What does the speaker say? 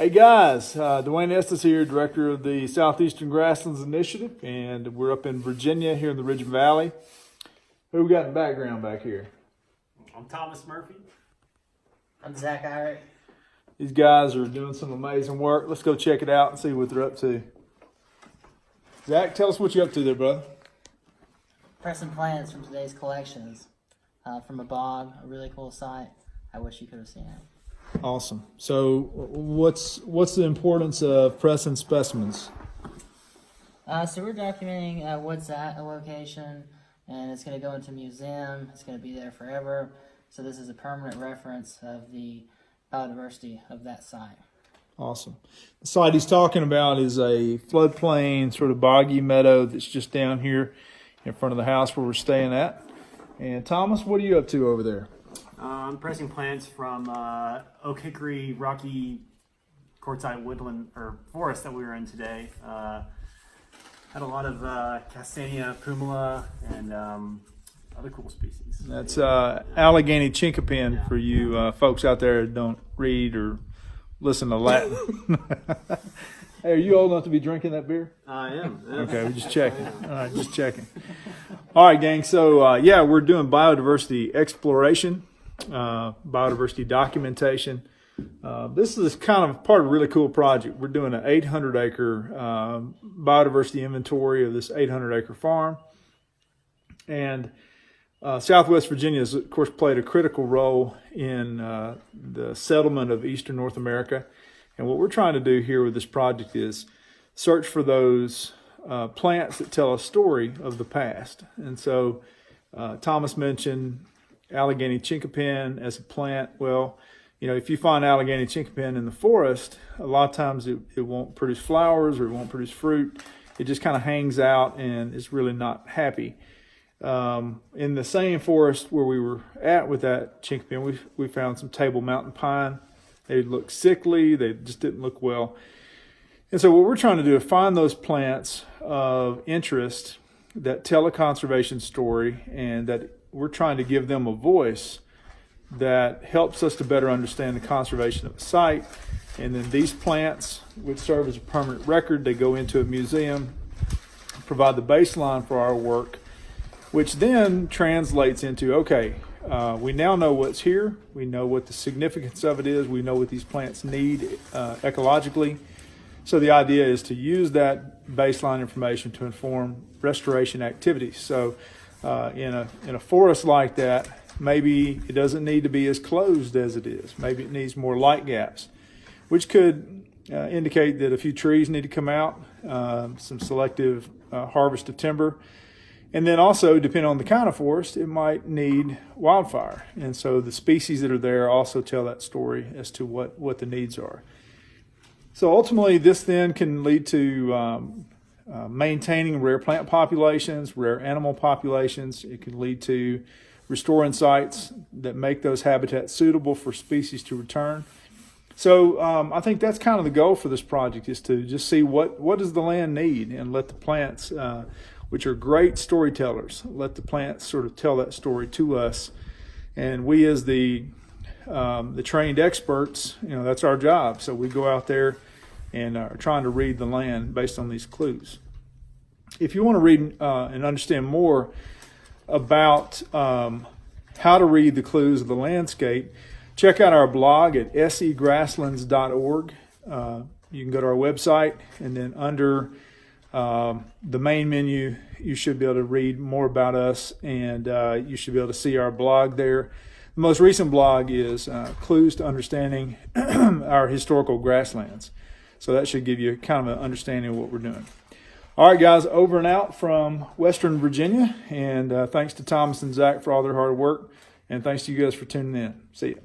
Hey guys, Dwayne Estes here, Director of the Southeastern Grasslands Initiative, and we're up in Virginia here in the Ridge Valley. Who we got in the background back here? I'm Thomas Murphy. I'm Zach Irick. These guys are doing some amazing work. Let's go check it out and see what they're up to. Zach, tell us what you're up to there, brother. Pressing plants from today's collections from a bog, a really cool site. I wish you could have seen it. Awesome. So what's the importance of pressing specimens? So we're documenting what's at a location, and it's going to go into a museum. It's going to be there forever. So this is a permanent reference of the biodiversity of that site. Awesome. The site he's talking about is a floodplain, sort of boggy meadow that's just down here in front of the house where we're staying at. And Thomas, what are you up to over there? I'm pressing plants from oak hickory rocky quartzite woodland or forest that we were in today. Had a lot of Castanea pumila and other cool species. That's Allegheny chinkapin for you folks out there that don't read or listen to Latin. Hey, are you old enough to be drinking that beer? I am. Okay, we're just checking. All right, just checking. All right, gang. So, yeah, we're doing biodiversity exploration, biodiversity documentation. This is kind of part of a really cool project. We're doing an 800-acre biodiversity inventory of this 800-acre farm. And Southwest Virginia has, of course, played a critical role in the settlement of Eastern North America. And what we're trying to do here with this project is search for those plants that tell a story of the past. And so Thomas mentioned Allegheny chinkapin as a plant. Well, you know, if you find Allegheny chinkapin in the forest, a lot of times it won't produce flowers or it won't produce fruit. It just kind of hangs out and is really not happy. In the same forest where we were at with that chinkapin, we found some Table Mountain pine. They looked sickly. They just didn't look well. And so what we're trying to do is find those plants of interest that tell a conservation story, and that we're trying to give them a voice that helps us to better understand the conservation of a site. And then these plants, which serve as a permanent record, they go into a museum, provide the baseline for our work, which then translates into, okay, we now know what's here. We know what the significance of it is. We know what these plants need ecologically. So the idea is to use that baseline information to inform restoration activities. So in a forest like that, maybe it doesn't need to be as closed as it is. Maybe it needs more light gaps, which could indicate that a few trees need to come out, some selective harvest of timber. And then also, depending on the kind of forest, it might need wildfire. And so the species that are there also tell that story as to what the needs are. So ultimately, this then can lead to maintaining rare plant populations, rare animal populations. It can lead to restoring sites that make those habitats suitable for species to return. So I think that's kind of the goal for this project, is to just see what does the land need, and let the plants, which are great storytellers, let the plants sort of tell that story to us. And we, as the trained experts, you know, that's our job. So we go out there and are trying to read the land based on these clues. If you want to read and understand more about how to read the clues of the landscape, check out our blog at segrasslands.org. You can go to our website, and then under the main menu, you should be able to read more about us, and you should be able to see our blog there. The most recent blog is Clues to Understanding Our Historical Grasslands. So that should give you kind of an understanding of what we're doing. All right, guys, over and out from Western Virginia. And thanks to Thomas and Zach for all their hard work. And thanks to you guys for tuning in. See you.